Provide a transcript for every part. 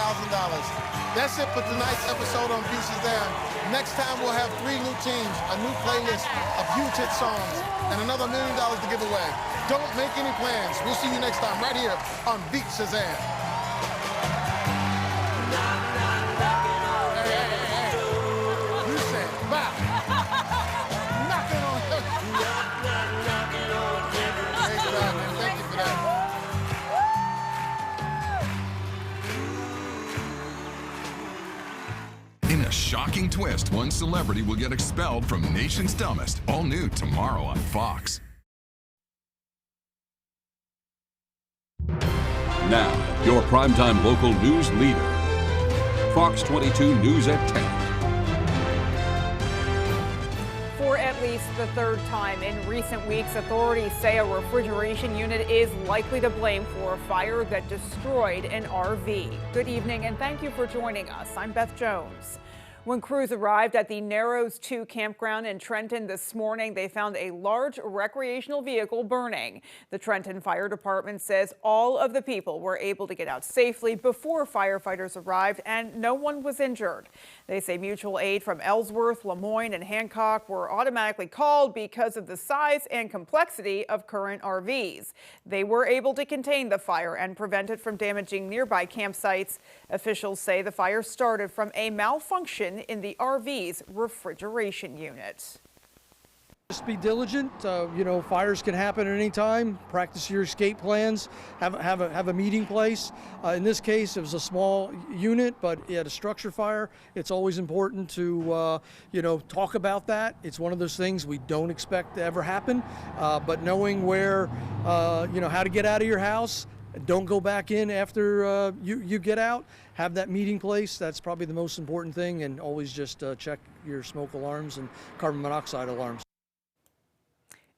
That's it for tonight's episode on Beach Shazam. Next time we'll have 3 new teams, a new playlist of huge hit songs, and another $1 million to give away. Don't make any plans. We'll see you next time right here on Beat Shazam. Hey. You said bye. Knocking on Thank you for that, man. Thank you for that. In a shocking twist, one celebrity will get expelled from Nation's Dumbest. All new tomorrow on Fox. Now, your primetime local news leader. Fox 22 News at 10. For at least the 3rd time in recent weeks, authorities say a refrigeration unit is likely to blame for a fire that destroyed an RV. Good evening and thank you for joining us. I'm Beth Jones. When crews arrived at the Narrows 2 campground in Trenton this morning, they found a large recreational vehicle burning. The Trenton Fire Department says all of the people were able to get out safely before firefighters arrived and no one was injured. They say mutual aid from Ellsworth, Lemoyne, and Hancock were automatically called because of the size and complexity of current RVs. They were able to contain the fire and prevent it from damaging nearby campsites. Officials say the fire started from a malfunction in the RV's refrigeration unit. Just be diligent. Fires can happen at any time. Practice your escape plans. Have a meeting place. In this case, it was a small unit, but it had a structure fire. It's always important to talk about that. It's one of those things we don't expect to ever happen. But knowing where, how to get out of your house. Don't go back in after you get out. Have that meeting place. That's probably the most important thing. And always just check your smoke alarms and carbon monoxide alarms.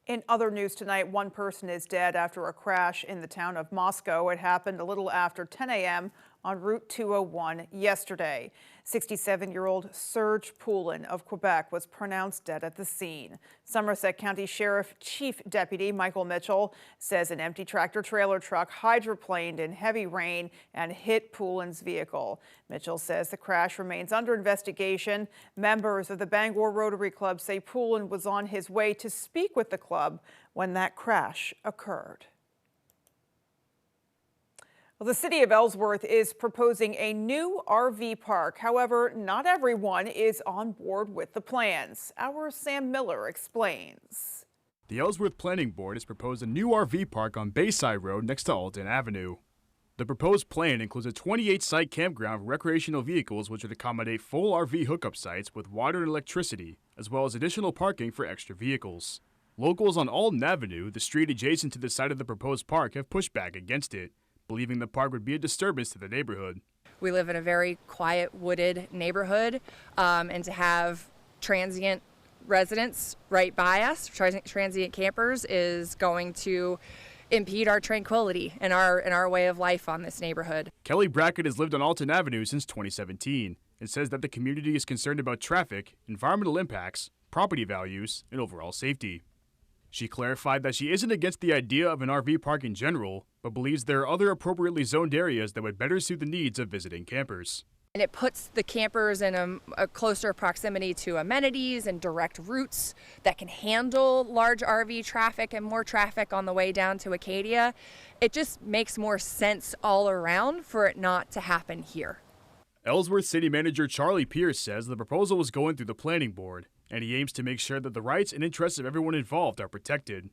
In other news tonight, one person is dead after a crash in the town of Moscow. It happened a little after 10 a.m. on Route 201 yesterday. 67-year-old Serge Poulin of Quebec was pronounced dead at the scene. Somerset County Sheriff Chief Deputy Michael Mitchell says an empty tractor-trailer truck hydroplaned in heavy rain and hit Poulin's vehicle. Mitchell says the crash remains under investigation. Members of the Bangor Rotary Club say Poulin was on his way to speak with the club when that crash occurred. Well, the city of Ellsworth is proposing a new RV park. However, not everyone is on board with the plans. Our Sam Miller explains. The Ellsworth Planning Board has proposed a new RV park on Bayside Road next to Alton Avenue. The proposed plan includes a 28-site campground for recreational vehicles which would accommodate full RV hookup sites with water and electricity, as well as additional parking for extra vehicles. Locals on Alton Avenue, the street adjacent to the site of the proposed park, have pushed back against it, believing the park would be a disturbance to the neighborhood. We live in a very quiet, wooded neighborhood, and to have transient residents right by us, transient campers, is going to impede our tranquility and our way of life on this neighborhood. Kelly Brackett has lived on Alton Avenue since 2017 and says that the community is concerned about traffic, environmental impacts, property values, and overall safety. She clarified that she isn't against the idea of an RV park in general, but believes there are other appropriately zoned areas that would better suit the needs of visiting campers. And it puts the campers in a closer proximity to amenities and direct routes that can handle large RV traffic and more traffic on the way down to Acadia. It just makes more sense all around for it not to happen here. Ellsworth City Manager Charlie Pierce says the proposal was going through the planning board, and he aims to make sure that the rights and interests of everyone involved are protected.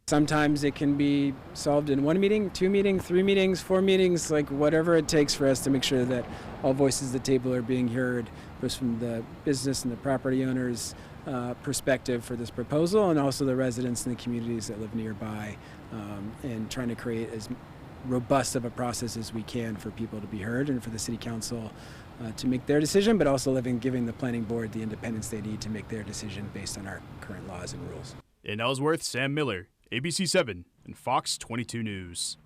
Sometimes it can be solved in 1 meeting, 2 meetings, 3 meetings, 4 meetings, like whatever it takes for us to make sure that all voices at the table are being heard, both from the business and the property owners' perspective for this proposal, and also the residents and the communities that live nearby, and trying to create as robust of a process as we can for people to be heard and for the City Council to make their decision, but also giving the Planning Board the independence they need to make their decision based on our current laws and rules. In Ellsworth, Sam Miller, ABC 7 and Fox 22 News.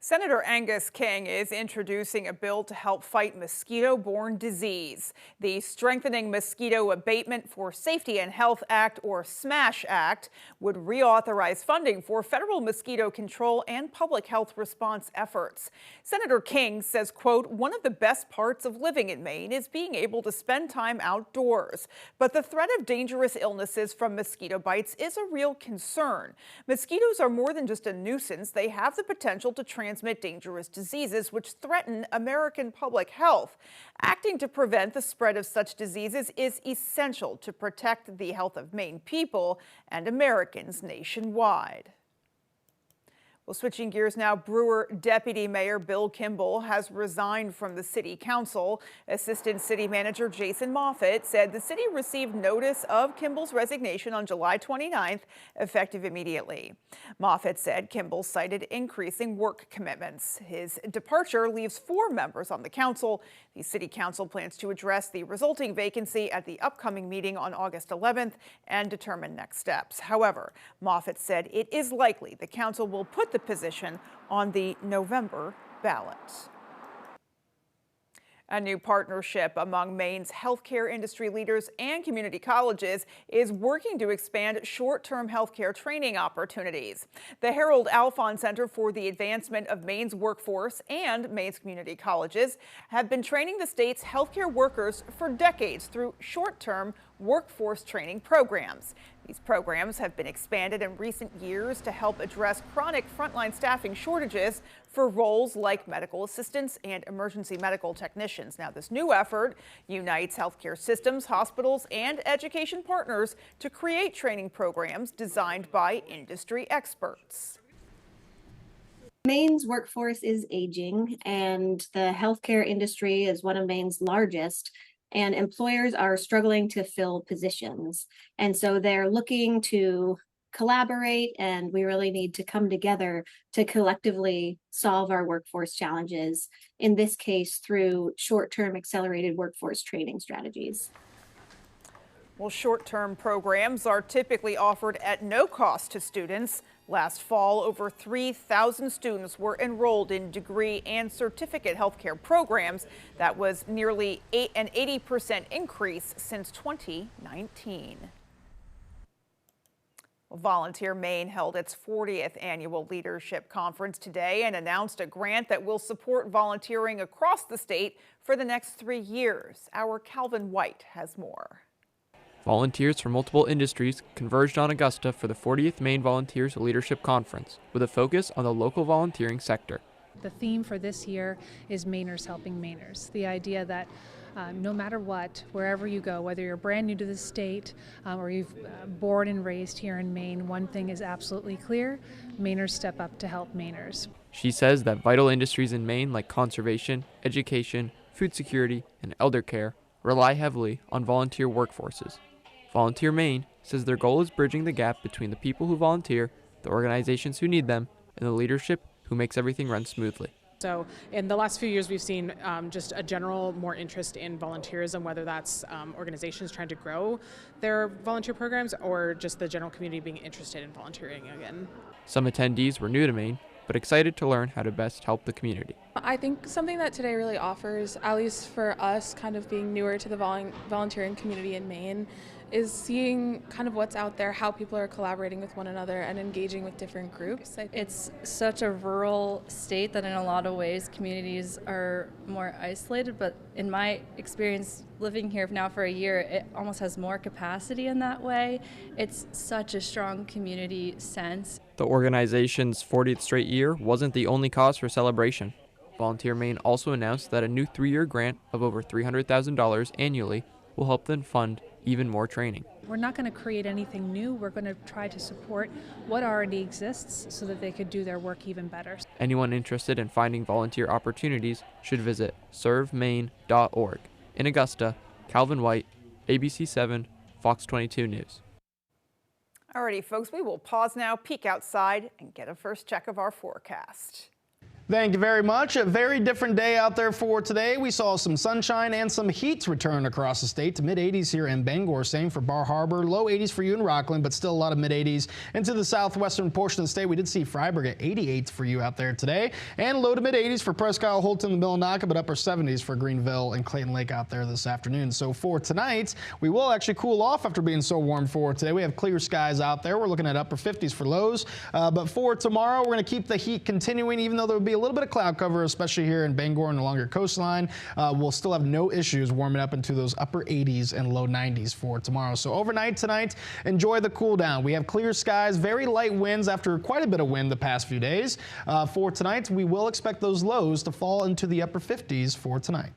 Senator Angus King is introducing a bill to help fight mosquito-borne disease. The Strengthening Mosquito Abatement for Safety and Health Act, or SMASH Act, would reauthorize funding for federal mosquito control and public health response efforts. Senator King says, quote, "One of the best parts of living in Maine is being able to spend time outdoors. But the threat of dangerous illnesses from mosquito bites is a real concern. Mosquitoes are more than just a nuisance. They have the potential to transmit dangerous diseases which threaten American public health. Acting to prevent the spread of such diseases is essential to protect the health of Maine people and Americans nationwide." Well, switching gears now, Brewer Deputy Mayor Bill Kimball has resigned from the city council. Assistant City Manager Jason Moffitt said the city received notice of Kimball's resignation on July 29th, effective immediately. Moffitt said Kimball cited increasing work commitments. His departure leaves 4 members on the council. The city council plans to address the resulting vacancy at the upcoming meeting on August 11th and determine next steps. However, Moffitt said it is likely the council will put the position on the November ballot. A new partnership among Maine's healthcare industry leaders and community colleges is working to expand short-term healthcare training opportunities. The Harold Alfond Center for the Advancement of Maine's Workforce and Maine's community colleges have been training the state's healthcare workers for decades through short-term workforce training programs. These programs have been expanded in recent years to help address chronic frontline staffing shortages for roles like medical assistants and emergency medical technicians. Now, this new effort unites healthcare systems, hospitals, and education partners to create training programs designed by industry experts. Maine's workforce is aging, and the healthcare industry is one of Maine's largest. And employers are struggling to fill positions. And so they're looking to collaborate, and we really need to come together to collectively solve our workforce challenges, in this case through short-term accelerated workforce training strategies. Well, short-term programs are typically offered at no cost to students. Last fall, over 3,000 students were enrolled in degree and certificate healthcare programs. That was nearly an 80% increase since 2019. Volunteer Maine held its 40th annual leadership conference today and announced a grant that will support volunteering across the state for the next 3 years. Our Calvin White has more. Volunteers from multiple industries converged on Augusta for the 40th Maine Volunteers Leadership Conference, with a focus on the local volunteering sector. The theme for this year is Mainers helping Mainers. The idea that no matter what, wherever you go, whether you're brand new to the state or you've born and raised here in Maine, one thing is absolutely clear: Mainers step up to help Mainers. She says that vital industries in Maine like conservation, education, food security, and elder care rely heavily on volunteer workforces. Volunteer Maine says their goal is bridging the gap between the people who volunteer, the organizations who need them, and the leadership who makes everything run smoothly. So in the last few years, we've seen just a general more interest in volunteerism, whether that's organizations trying to grow their volunteer programs or just the general community being interested in volunteering again. Some attendees were new to Maine, but excited to learn how to best help the community. I think something that today really offers, at least for us kind of being newer to the volunteering community in Maine, is seeing kind of what's out there, how people are collaborating with one another and engaging with different groups. It's such a rural state that in a lot of ways communities are more isolated, but in my experience living here now for a year, it almost has more capacity in that way. It's such a strong community sense. The organization's 40th straight year wasn't the only cause for celebration. Volunteer Maine also announced that a new 3-year grant of over $300,000 annually will help them fund even more training. We're not going to create anything new. We're going to try to support what already exists so that they could do their work even better. Anyone interested in finding volunteer opportunities should visit servemaine.org. In Augusta, Calvin White, ABC 7, Fox 22 News. Alrighty, folks, we will pause now, peek outside, and get a first check of our forecast. Thank you very much. A very different day out there for today. We saw some sunshine and some heat return across the state to mid-80s here in Bangor. Same for Bar Harbor. Low 80s for you in Rockland, but still a lot of mid-80s. Into the southwestern portion of the state, we did see Freiburg at 88 for you out there today. And low to mid-80s for Presque Isle, Holton, and Millinocket, but upper 70s for Greenville and Clayton Lake out there this afternoon. So for tonight, we will actually cool off after being so warm for today. We have clear skies out there. We're looking at upper 50s for lows. But for tomorrow, we're going to keep the heat continuing, even though there will be a little bit of cloud cover, especially here in Bangor and along your coastline. We'll still have no issues warming up into those upper 80s and low 90s for tomorrow. So overnight tonight, enjoy the cool down. We have clear skies, very light winds after quite a bit of wind the past few days. For tonight, we will expect those lows to fall into the upper 50s for tonight.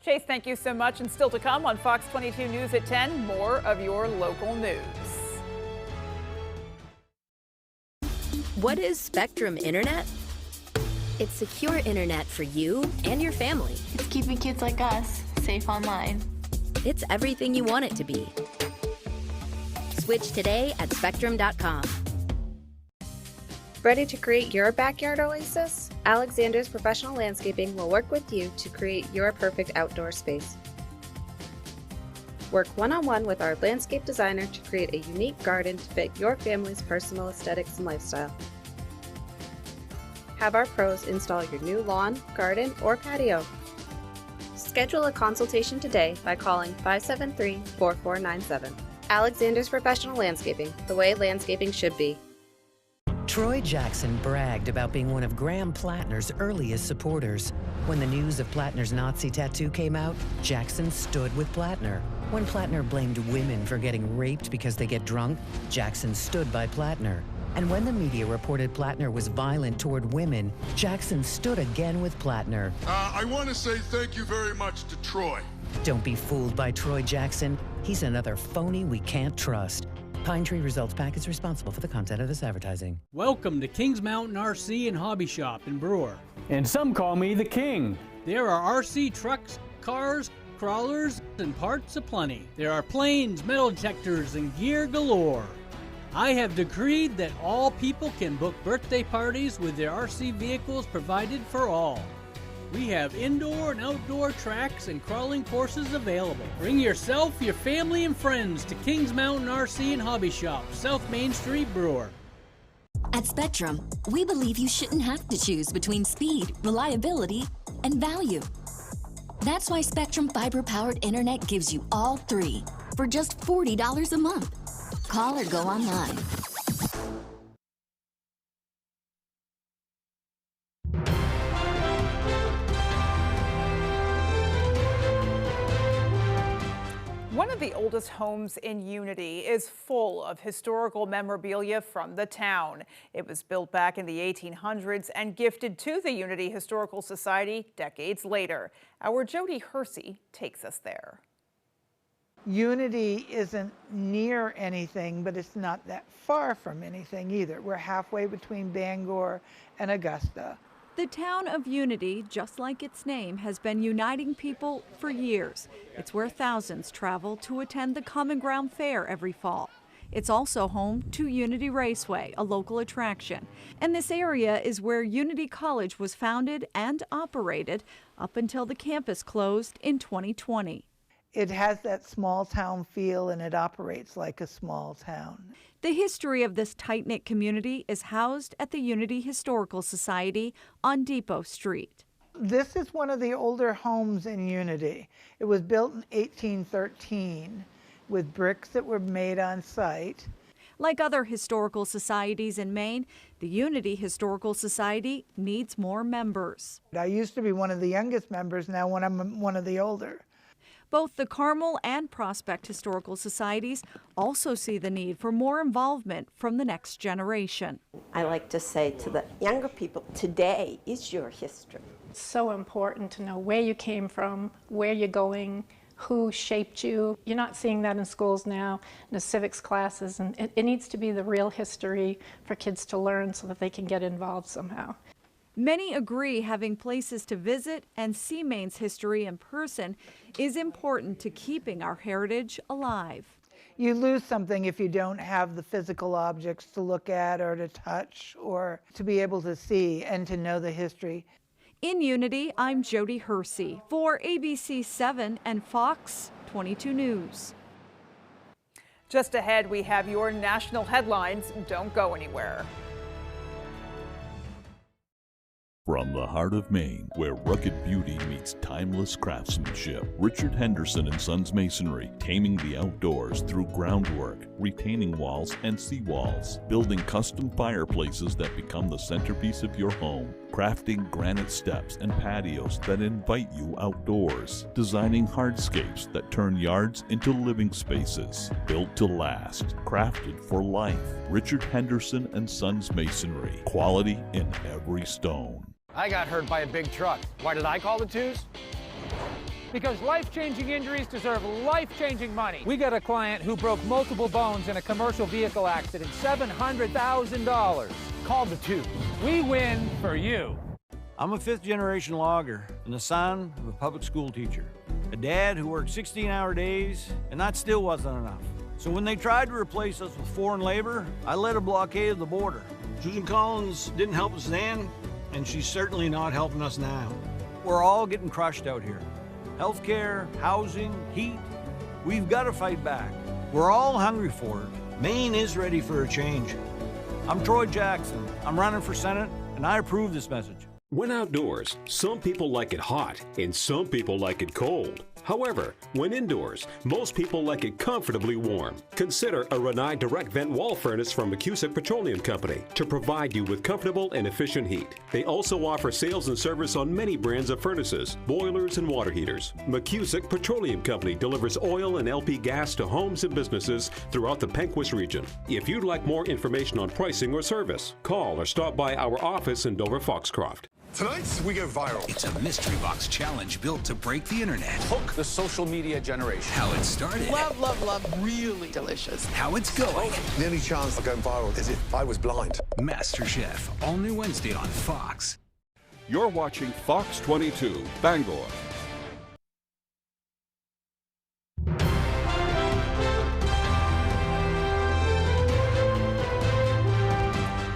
Chase, thank you so much. And still to come on Fox 22 News at 10, more of your local news. What is Spectrum Internet? It's secure internet for you and your family. It's keeping kids like us safe online. It's everything you want it to be. Switch today at spectrum.com. Ready to create your backyard oasis? Alexander's Professional Landscaping will work with you to create your perfect outdoor space. Work one-on-one with our landscape designer to create a unique garden to fit your family's personal aesthetics and lifestyle. Have our pros install your new lawn, garden, or patio. Schedule a consultation today by calling 573-4497. Alexander's Professional Landscaping, the way landscaping should be. Troy Jackson bragged about being one of Graham Plattner's earliest supporters. When the news of Plattner's Nazi tattoo came out, Jackson stood with Plattner. When Plattner blamed women for getting raped because they get drunk, Jackson stood by Plattner. And when the media reported Plattner was violent toward women, Jackson stood again with Plattner. I want to say thank you very much to Troy. Don't be fooled by Troy Jackson. He's another phony we can't trust. Pine Tree Results PAC is responsible for the content of this advertising. Welcome to Kings Mountain RC and Hobby Shop in Brewer. And some call me the King. There are RC trucks, cars, crawlers, and parts aplenty. There are planes, metal detectors, and gear galore. I have decreed that all people can book birthday parties with their RC vehicles provided for all. We have indoor and outdoor tracks and crawling courses available. Bring yourself, your family, and friends to Kings Mountain RC and Hobby Shop, South Main Street, Brewer. At Spectrum, we believe you shouldn't have to choose between speed, reliability, and value. That's why Spectrum fiber-powered internet gives you all three for just $40 a month. Call or go online. One of the oldest homes in Unity is full of historical memorabilia from the town. It was built back in the 1800s and gifted to the Unity Historical Society decades later. Our Jody Hersey takes us there. Unity isn't near anything, but it's not that far from anything either. We're halfway between Bangor and Augusta. The town of Unity, just like its name, has been uniting people for years. It's where thousands travel to attend the Common Ground Fair every fall. It's also home to Unity Raceway, a local attraction. And this area is where Unity College was founded and operated up until the campus closed in 2020. It has that small town feel and it operates like a small town. The history of this tight-knit community is housed at the Unity Historical Society on Depot Street. This is one of the older homes in Unity. It was built in 1813 with bricks that were made on site. Like other historical societies in Maine, the Unity Historical Society needs more members. I used to be one of the youngest members, now I'm one of the older. Both the Carmel and Prospect Historical Societies also see the need for more involvement from the next generation. I like to say to the younger people, today is your history. It's so important to know where you came from, where you're going, who shaped you. You're not seeing that in schools now, in the civics classes, and it needs to be the real history for kids to learn so that they can get involved somehow. Many agree having places to visit and see Maine's history in person is important to keeping our heritage alive. You lose something if you don't have the physical objects to look at or to touch or to be able to see and to know the history. In Unity, I'm Jody Hersey for ABC 7 and Fox 22 News. Just ahead, we have your national headlines. Don't go anywhere. From the heart of Maine, where rugged beauty meets timeless craftsmanship, Richard Henderson & Sons Masonry, taming the outdoors through groundwork, retaining walls and seawalls, building custom fireplaces that become the centerpiece of your home, crafting granite steps and patios that invite you outdoors, designing hardscapes that turn yards into living spaces, built to last, crafted for life. Richard Henderson & Sons Masonry, quality in every stone. I got hurt by a big truck. Why did I call the twos? Because life-changing injuries deserve life-changing money. We got a client who broke multiple bones in a commercial vehicle accident, $700,000. Call the twos. We win for you. I'm a fifth-generation logger and the son of a public school teacher. A dad who worked 16-hour days, and that still wasn't enough. So when they tried to replace us with foreign labor, I led a blockade of the border. Susan Collins didn't help us then, and she's certainly not helping us now. We're all getting crushed out here. Healthcare, housing, heat. We've got to fight back. We're all hungry for it. Maine is ready for a change. I'm Troy Jackson. I'm running for Senate, and I approve this message. When outdoors, some people like it hot and some people like it cold. However, when indoors, most people like it comfortably warm. Consider a Rinnai direct vent wall furnace from McCusick Petroleum Company to provide you with comfortable and efficient heat. They also offer sales and service on many brands of furnaces, boilers, and water heaters. McCusick Petroleum Company delivers oil and LP gas to homes and businesses throughout the Pequot region. If you'd like more information on pricing or service, call or stop by our office in Dover Foxcroft. Tonight, we go viral. It's a mystery box challenge built to break the internet. Hook the social media generation. How it started. Love, love, love. Really delicious. How it's going. The only chance of going viral is if I was blind. MasterChef, all new Wednesday on Fox. You're watching Fox 22, Bangor.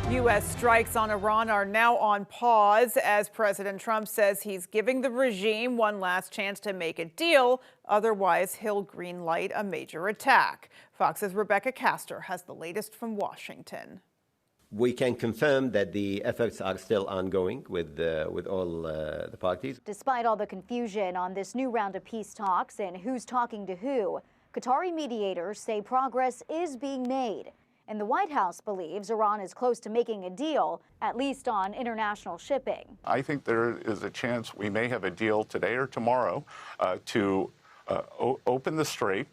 U.S. strikes on Iran are now on pause as President Trump says he's giving the regime one last chance to make a deal. Otherwise, he'll greenlight a major attack. Fox's Rebecca Castor has the latest from Washington. We can confirm that the efforts are still ongoing with all the parties. Despite all the confusion on this new round of peace talks and who's talking to who, Qatari mediators say progress is being made. And the White House believes Iran is close to making a deal, at least on international shipping. I think there is a chance we may have a deal today or tomorrow to open the strait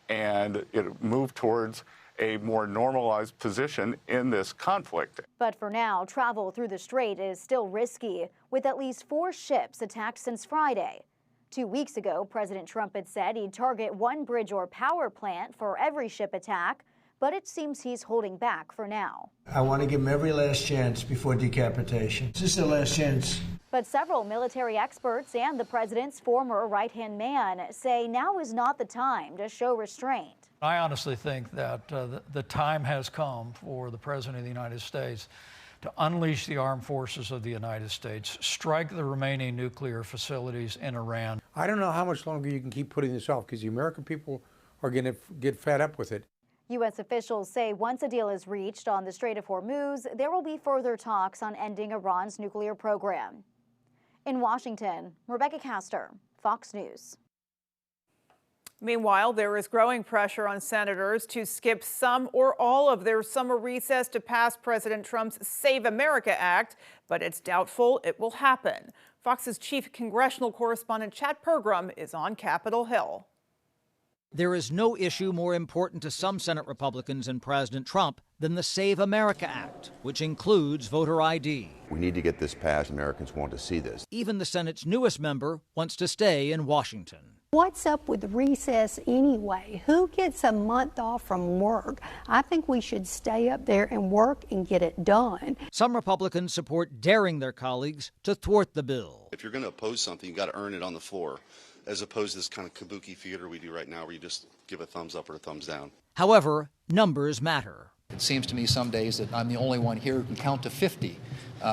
and move towards a more normalized position in this conflict. But for now, travel through the strait is still risky, with at least 4 ships attacked since Friday. 2 weeks ago, President Trump had said he'd target one bridge or power plant for every ship attack, but it seems he's holding back for now. I want to give him every last chance before decapitation. This is the last chance. But several military experts and the president's former right-hand man say now is not the time to show restraint. I honestly think that the time has come for the President of the United States to unleash the armed forces of the United States, strike the remaining nuclear facilities in Iran. I don't know how much longer you can keep putting this off because the American people are going to get fed up with it. U.S. officials say once a deal is reached on the Strait of Hormuz, there will be further talks on ending Iran's nuclear program. In Washington, Rebecca Castor, Fox News. Meanwhile, there is growing pressure on senators to skip some or all of their summer recess to pass President Trump's Save America Act, but it's doubtful it will happen. Fox's chief congressional correspondent Chad Pergram is on Capitol Hill. There is no issue more important to some Senate Republicans and President Trump than the Save America Act, which includes voter ID. We need to get this passed. Americans want to see this. Even the Senate's newest member wants to stay in Washington. What's up with recess anyway? Who gets a month off from work? I think we should stay up there and work and get it done. Some Republicans support daring their colleagues to thwart the bill. If you're going to oppose something, you've got to earn it on the floor. as opposed to this kind of kabuki theater we do right now where you just give a thumbs up or a thumbs down. However, numbers matter. It seems to me some days that I'm the only one here who can count to 50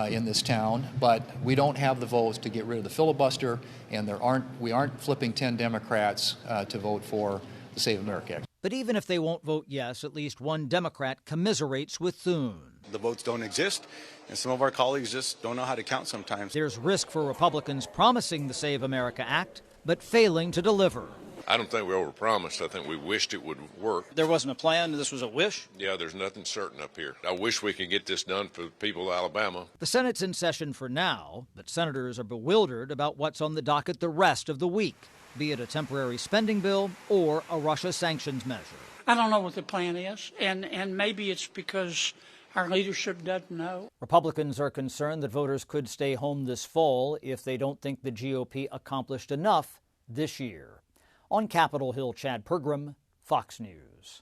in this town, but we don't have the votes to get rid of the filibuster, and we aren't flipping 10 Democrats to vote for the Save America Act. But even if they won't vote yes, at least one Democrat commiserates with Thune. The votes don't exist, and some of our colleagues just don't know how to count sometimes. There's risk for Republicans promising the Save America Act, but failing to deliver. I don't think we overpromised. I think we wished it would work. There wasn't a plan. This was a wish? Yeah, there's nothing certain up here. I wish we could get this done for the people of Alabama. The Senate's in session for now, but senators are bewildered about what's on the docket the rest of the week, be it a temporary spending bill or a Russia sanctions measure. I don't know what the plan is, and maybe it's because our leadership doesn't know. Republicans are concerned that voters could stay home this fall if they don't think the GOP accomplished enough this year. On Capitol Hill, Chad Pergram, Fox News.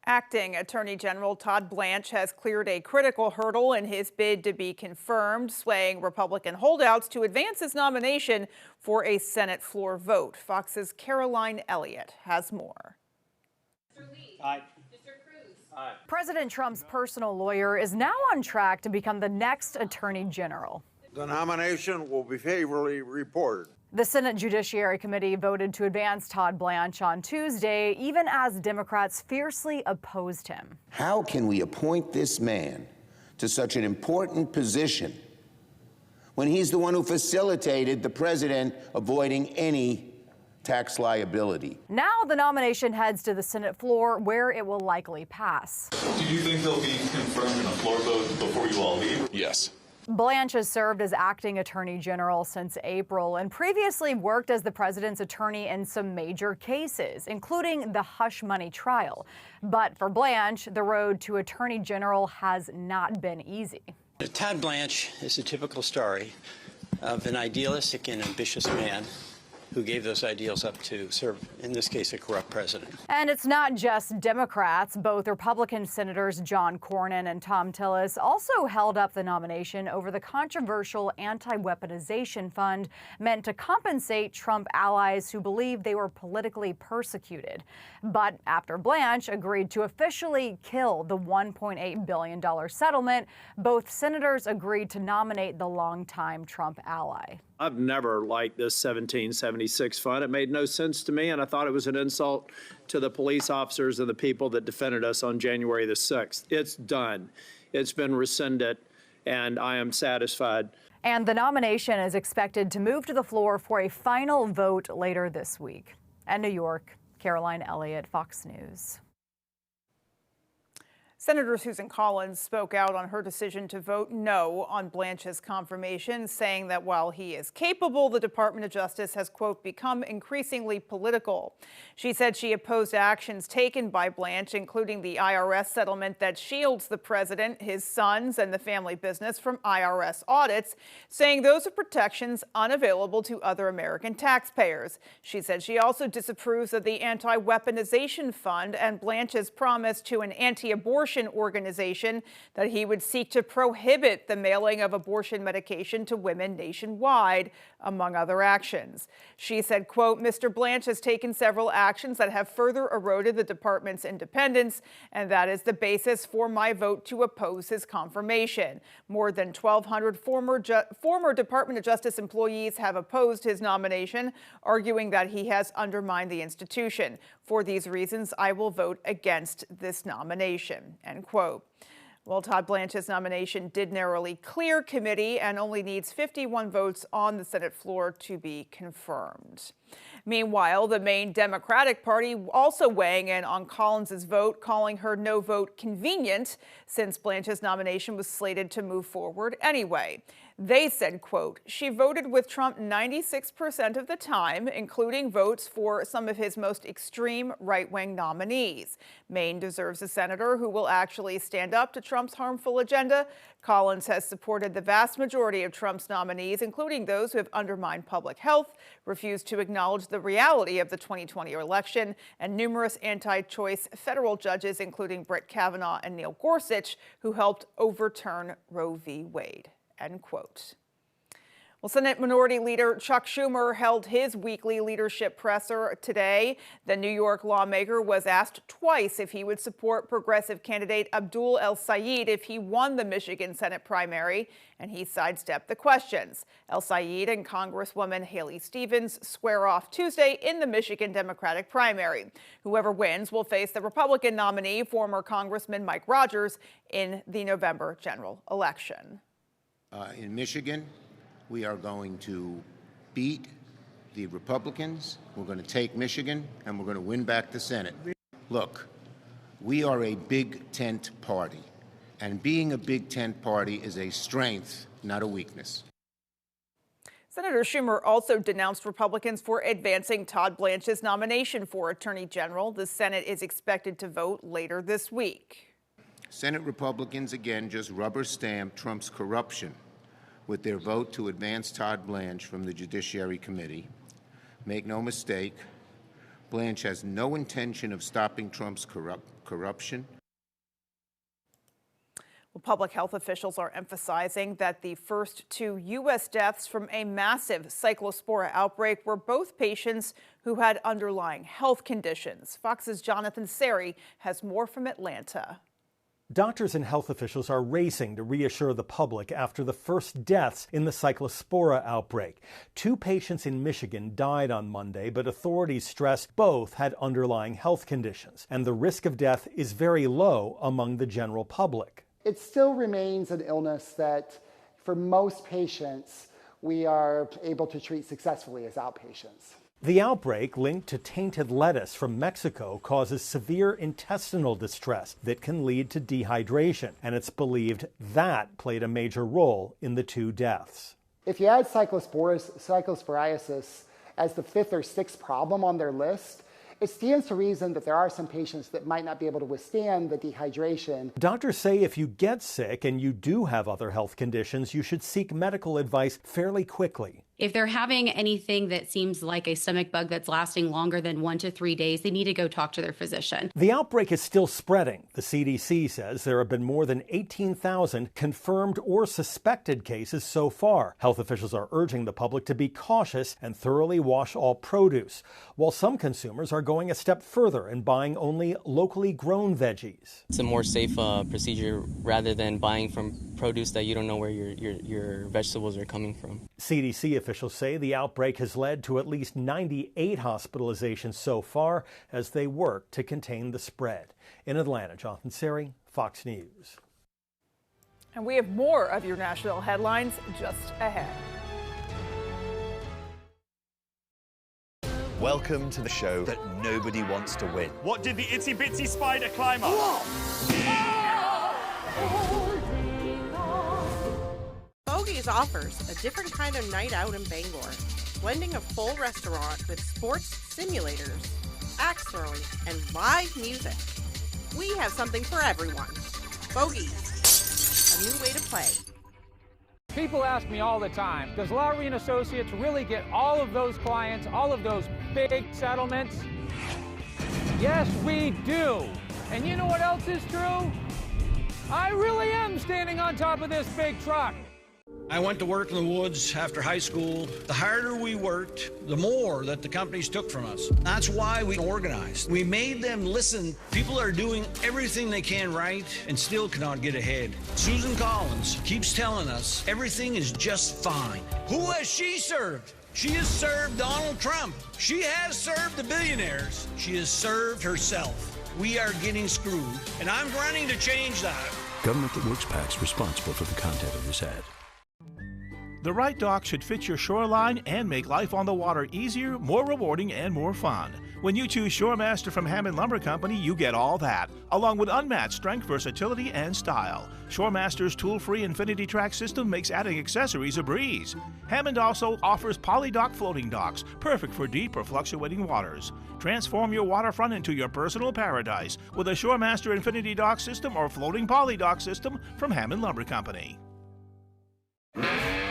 Acting Attorney General Todd Blanche has cleared a critical hurdle in his bid to be confirmed, swaying Republican holdouts to advance his nomination for a Senate floor vote. Fox's Caroline Elliott has more. Mr. Lee. Aye. Mr. Cruz. Aye. President Trump's personal lawyer is now on track to become the next Attorney General. The nomination will be favorably reported. The Senate Judiciary Committee voted to advance Todd Blanche on Tuesday, even as Democrats fiercely opposed him. How can we appoint this man to such an important position when he's the one who facilitated the president avoiding any tax liability? Now the nomination heads to the Senate floor, where it will likely pass. Do you think they'll be confirmed in a floor vote before you all leave? Yes. Blanche has served as acting attorney general since April and previously worked as the president's attorney in some major cases, including the hush money trial. But for Blanche, the road to attorney general has not been easy. Todd Blanche is a typical story of an idealistic and ambitious man who gave those ideals up to serve, in this case, a corrupt president. And it's not just Democrats. Both Republican Senators John Cornyn and Tom Tillis also held up the nomination over the controversial anti-weaponization fund meant to compensate Trump allies who believed they were politically persecuted. But after Blanche agreed to officially kill the $1.8 billion settlement, both senators agreed to nominate the longtime Trump ally. I've never liked this 1776 fund. It made no sense to me, and I thought it was an insult to the police officers and the people that defended us on January the 6th. It's done. It's been rescinded, and I am satisfied. And the nomination is expected to move to the floor for a final vote later this week. At New York, Caroline Elliott, Fox News. Senator Susan Collins spoke out on her decision to vote no on Blanche's confirmation, saying that while he is capable, the Department of Justice has, quote, become increasingly political. She said she opposed actions taken by Blanche, including the IRS settlement that shields the president, his sons, and the family business from IRS audits, saying those are protections unavailable to other American taxpayers. She said she also disapproves of the anti-weaponization fund and Blanche's promise to an anti-abortion organization that he would seek to prohibit the mailing of abortion medication to women nationwide, among other actions. She said, quote, Mr. Blanche has taken several actions that have further eroded the department's independence, and that is the basis for my vote to oppose his confirmation. More than 1,200 former Department of Justice employees have opposed his nomination, arguing that he has undermined the institution. For these reasons, I will vote against this nomination, end quote. Well, Todd Blanche's nomination did narrowly clear committee and only needs 51 votes on the Senate floor to be confirmed. Meanwhile, the main Democratic Party also weighing in on Collins's vote, calling her no vote convenient since Blanche's nomination was slated to move forward anyway. They said, quote, she voted with Trump 96% of the time, including votes for some of his most extreme right-wing nominees. Maine deserves a senator who will actually stand up to Trump's harmful agenda. Collins has supported the vast majority of Trump's nominees, including those who have undermined public health, refused to acknowledge the reality of the 2020 election, and numerous anti-choice federal judges, including Brett Kavanaugh and Neil Gorsuch, who helped overturn Roe v. Wade. End quote. Well, Senate Minority Leader Chuck Schumer held his weekly leadership presser today. The New York lawmaker was asked twice if he would support progressive candidate Abdul El-Sayed if he won the Michigan Senate primary, and he sidestepped the questions. El-Sayed and Congresswoman Haley Stevens square off Tuesday in the Michigan Democratic primary. Whoever wins will face the Republican nominee, former Congressman Mike Rogers, in the November general election. In Michigan, we are going to beat the Republicans, we're going to take Michigan, and we're going to win back the Senate. Look, we are a big tent party, and being a big tent party is a strength, not a weakness. Senator Schumer also denounced Republicans for advancing Todd Blanche's nomination for Attorney General. The Senate is expected to vote later this week. Senate Republicans again just rubber-stamped Trump's corruption with their vote to advance Todd Blanche from the Judiciary Committee. Make no mistake, Blanche has no intention of stopping Trump's corruption. Well, public health officials are emphasizing that the first 2 U.S. deaths from a massive cyclospora outbreak were both patients who had underlying health conditions. Fox's Jonathan Seri has more from Atlanta. Doctors and health officials are racing to reassure the public after the first deaths in the cyclospora outbreak. 2 patients in Michigan died on Monday, but authorities stressed both had underlying health conditions, and the risk of death is very low among the general public. It still remains an illness that, for most patients, we are able to treat successfully as outpatients. The outbreak, linked to tainted lettuce from Mexico, causes severe intestinal distress that can lead to dehydration, and it's believed that played a major role in the 2 deaths. If you add cyclosporiasis as the 5th or 6th problem on their list, it stands to reason that there are some patients that might not be able to withstand the dehydration. Doctors say if you get sick and you do have other health conditions, you should seek medical advice fairly quickly. If they're having anything that seems like a stomach bug that's lasting longer than 1 to 3 days, they need to go talk to their physician. The outbreak is still spreading. The CDC says there have been more than 18,000 confirmed or suspected cases so far. Health officials are urging the public to be cautious and thoroughly wash all produce, while some consumers are going a step further and buying only locally grown veggies. It's a more safe procedure rather than buying from produce that you don't know where your vegetables are coming from. CDC officials say the outbreak has led to at least 98 hospitalizations so far as they work to contain the spread. In Atlanta, Jonathan Seri, Fox News. And we have more of your national headlines just ahead. Welcome to the show that nobody wants to win. What did the itsy bitsy spider climb up? Bogies offers a different kind of night out in Bangor, blending a full restaurant with sports simulators, axe throwing, and live music. We have something for everyone. Bogies, a new way to play. People ask me all the time, does Lowry & Associates really get all of those clients, all of those big settlements? Yes, we do. And you know what else is true? I really am standing on top of this big truck. I went to work in the woods after high school. The harder we worked, the more that the companies took from us. That's why we organized. We made them listen. People are doing everything they can right and still cannot get ahead. Susan Collins keeps telling us everything is just fine. Who has she served? She has served Donald Trump. She has served the billionaires. She has served herself. We are getting screwed, and I'm running to change that. Government that Works PAC's responsible for the content of this ad. The right dock should fit your shoreline and make life on the water easier, more rewarding, and more fun. When you choose Shoremaster from Hammond Lumber Company, you get all that, along with unmatched strength, versatility, and style. Shoremaster's tool-free Infinity Track system makes adding accessories a breeze. Hammond also offers poly-dock floating docks, perfect for deep or fluctuating waters. Transform your waterfront into your personal paradise with a Shoremaster Infinity Dock system or floating poly-dock system from Hammond Lumber Company.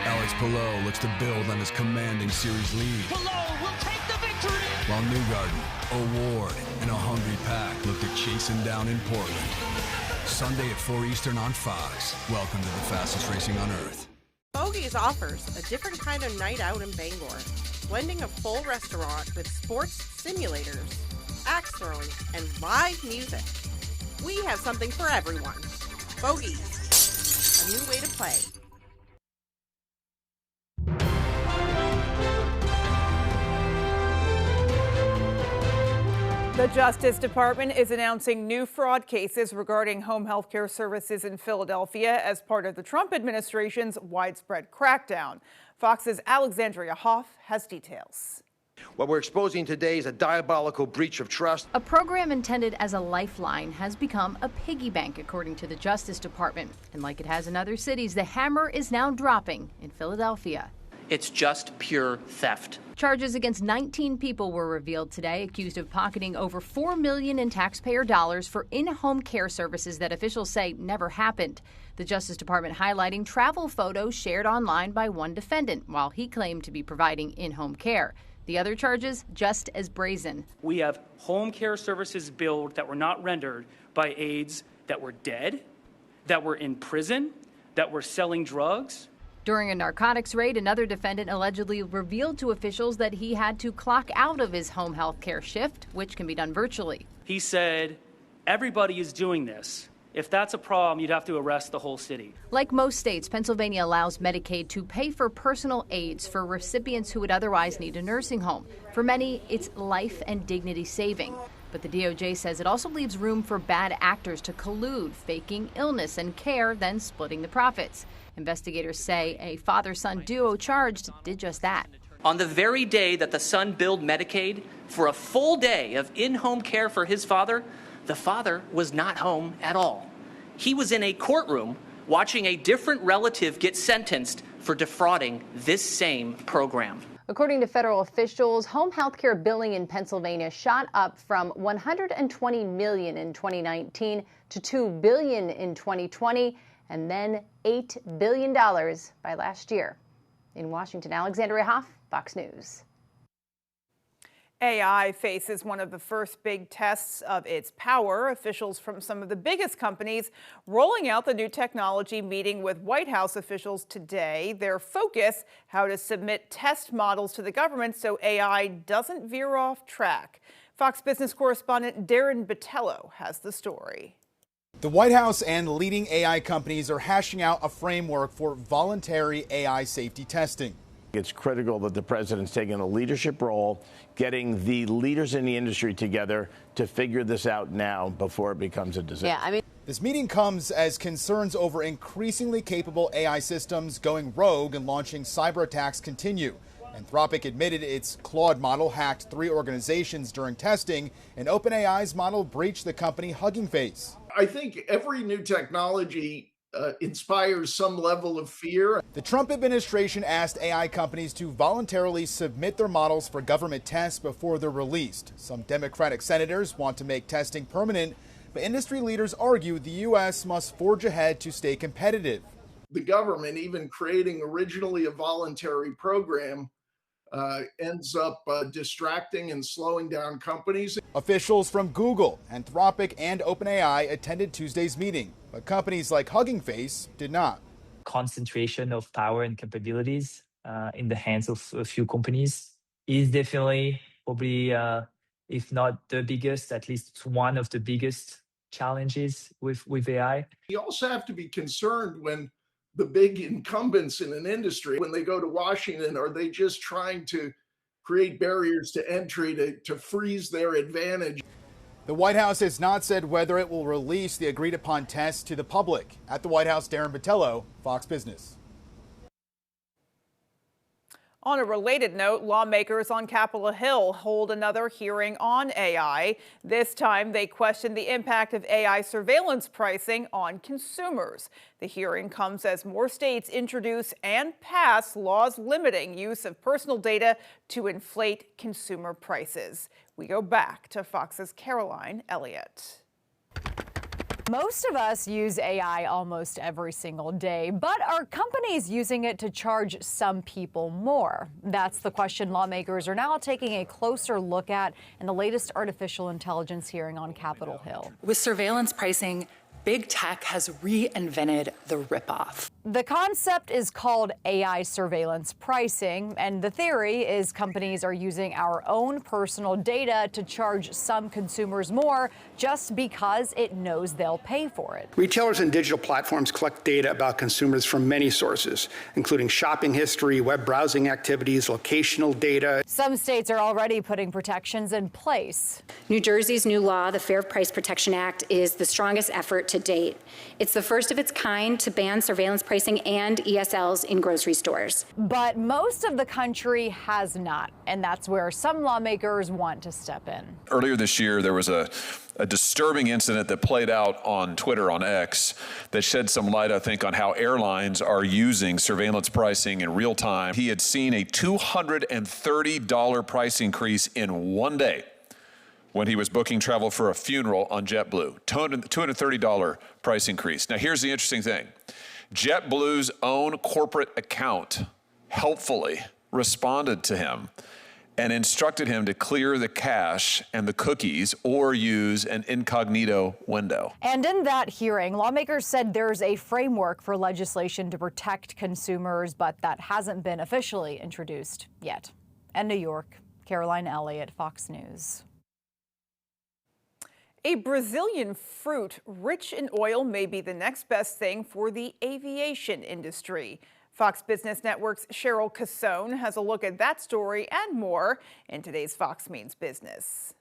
Alex Palou looks to build on his commanding series lead. Palou will take the victory! While Newgarden, O'Ward, and a hungry pack look to chase him down in Portland. Sunday at 4 Eastern on Fox. Welcome to the fastest racing on Earth. Bogies offers a different kind of night out in Bangor, blending a full restaurant with sports simulators, axe throwing, and live music. We have something for everyone. Bogies, a new way to play. The Justice Department is announcing new fraud cases regarding home health care services in Philadelphia as part of the Trump administration's widespread crackdown. Fox's Alexandria Hoff has details. What we're exposing today is a diabolical breach of trust. A program intended as a lifeline has become a piggy bank, according to the Justice Department. And like it has in other cities, the hammer is now dropping in Philadelphia. It's just pure theft. Charges against 19 people were revealed today, accused of pocketing over $4 million in taxpayer dollars for in-home care services that officials say never happened. The Justice Department highlighting travel photos shared online by one defendant, while he claimed to be providing in-home care. The other charges just as brazen. We have home care services billed that were not rendered by aides that were dead, that were in prison, that were selling drugs. During a narcotics raid, another defendant allegedly revealed to officials that he had to clock out of his home health care shift, which can be done virtually. He said, everybody is doing this. If that's a problem, you'd have to arrest the whole city. Like most states, Pennsylvania allows Medicaid to pay for personal aids for recipients who would otherwise need a nursing home. For many, it's life and dignity saving. But the DOJ says it also leaves room for bad actors to collude, faking illness and care, then splitting the profits. Investigators say a father-son duo charged did just that. On the very day that the son billed Medicaid for a full day of in-home care for his father, the father was not home at all. He was in a courtroom watching a different relative get sentenced for defrauding this same program. According to federal officials, home health care billing in Pennsylvania shot up from $120 million in 2019 to $2 billion in 2020, and then $8 billion by last year. In Washington, Alexandria Hoff, Fox News. AI faces one of the first big tests of its power. Officials from some of the biggest companies rolling out the new technology, meeting with White House officials today. Their focus, how to submit test models to the government so AI doesn't veer off track. Fox Business correspondent Darren Botello has the story. The White House and leading AI companies are hashing out a framework for voluntary AI safety testing. It's critical that the president's taking a leadership role, getting the leaders in the industry together to figure this out now before it becomes a disaster. This meeting comes as concerns over increasingly capable AI systems going rogue and launching cyber attacks continue. Anthropic admitted its Claude model hacked 3 organizations during testing, and OpenAI's model breached the company Hugging Face. I think every new technology inspires some level of fear. The Trump administration asked AI companies to voluntarily submit their models for government tests before they're released. Some Democratic senators want to make testing permanent, but industry leaders argue the U.S. must forge ahead to stay competitive. The government, even creating originally a voluntary program, ends up distracting and slowing down companies. Officials from Google, Anthropic, and OpenAI attended Tuesday's meeting, but companies like Hugging Face did not. Concentration of power and capabilities in the hands of a few companies is definitely probably, if not the biggest, at least one of the biggest challenges with AI. You also have to be concerned when the big incumbents in an industry, when they go to Washington, are they just trying to create barriers to entry to freeze their advantage? The White House has not said whether it will release the agreed upon tests to the public. At the White House, Darren Botello, Fox Business. On a related note, lawmakers on Capitol Hill hold another hearing on AI. This time, they question the impact of AI surveillance pricing on consumers. The hearing comes as more states introduce and pass laws limiting use of personal data to inflate consumer prices. We go back to Fox's Caroline Elliott. Most of us use AI almost every single day, but are companies using it to charge some people more? That's the question lawmakers are now taking a closer look at in the latest artificial intelligence hearing on Capitol Hill. With surveillance pricing, big tech has reinvented the ripoff. The concept is called AI surveillance pricing, and the theory is companies are using our own personal data to charge some consumers more just because it knows they'll pay for it. Retailers and digital platforms collect data about consumers from many sources, including shopping history, web browsing activities, locational data. Some states are already putting protections in place. New Jersey's new law, the Fair Price Protection Act, is the strongest effort to date. It's the first of its kind to ban surveillance pricing and ESLs in grocery stores. But most of the country has not, and that's where some lawmakers want to step in. Earlier this year, there was a disturbing incident that played out on Twitter, on X, that shed some light, I think, on how airlines are using surveillance pricing in real time. He had seen a $230 price increase in one day when he was booking travel for a funeral on JetBlue. $230 price increase. Now, here's the interesting thing. JetBlue's own corporate account helpfully responded to him and instructed him to clear the cache and the cookies or use an incognito window. And in that hearing, lawmakers said there's a framework for legislation to protect consumers, but that hasn't been officially introduced yet. In New York, Caroline Elliott, Fox News. A Brazilian fruit rich in oil may be the next best thing for the aviation industry. Fox Business Network's Cheryl Casone has a look at that story and more in today's Fox Means Business.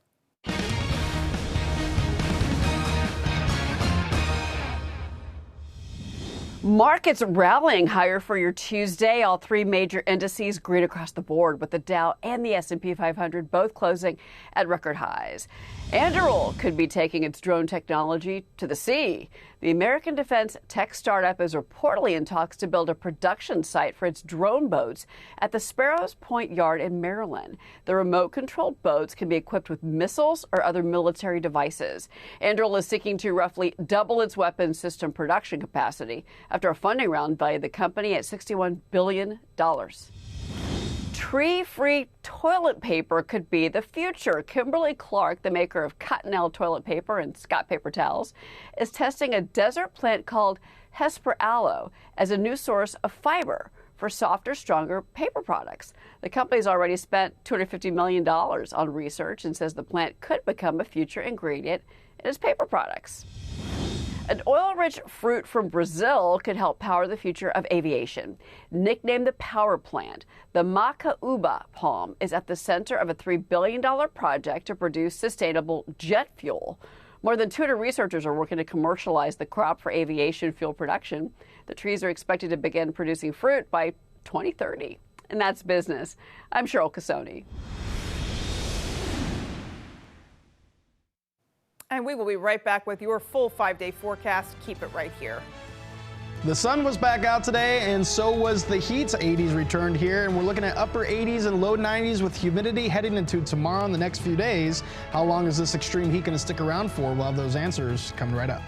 Markets rallying higher for your Tuesday. All three major indices green across the board, with the Dow and the S&P 500 both closing at record highs. Anduril could be taking its drone technology to the sea. The American defense tech startup is reportedly in talks to build a production site for its drone boats at the Sparrows Point Yard in Maryland. The remote-controlled boats can be equipped with missiles or other military devices. Anduril is seeking to roughly double its weapons system production capacity after a funding round valued the company at $61 billion. Tree-free toilet paper could be the future. Kimberly-Clark, the maker of Cottonelle toilet paper and Scott paper towels, is testing a desert plant called Hesper aloe as a new source of fiber for softer, stronger paper products. The company's already spent $250 million on research and says the plant could become a future ingredient in its paper products. An oil-rich fruit from Brazil could help power the future of aviation. Nicknamed the Power Plant, the macaúba palm is at the center of a $3 billion project to produce sustainable jet fuel. More than 200 researchers are working to commercialize the crop for aviation fuel production. The trees are expected to begin producing fruit by 2030. And that's business. I'm Cheryl Casone. And we will be right back with your full 5-day forecast. Keep it right here. The sun was back out today, and so was the heat. 80s returned here, and we're looking at upper 80s and low 90s with humidity heading into tomorrow and the next few days. How long is this extreme heat going to stick around for? We'll have those answers coming right up.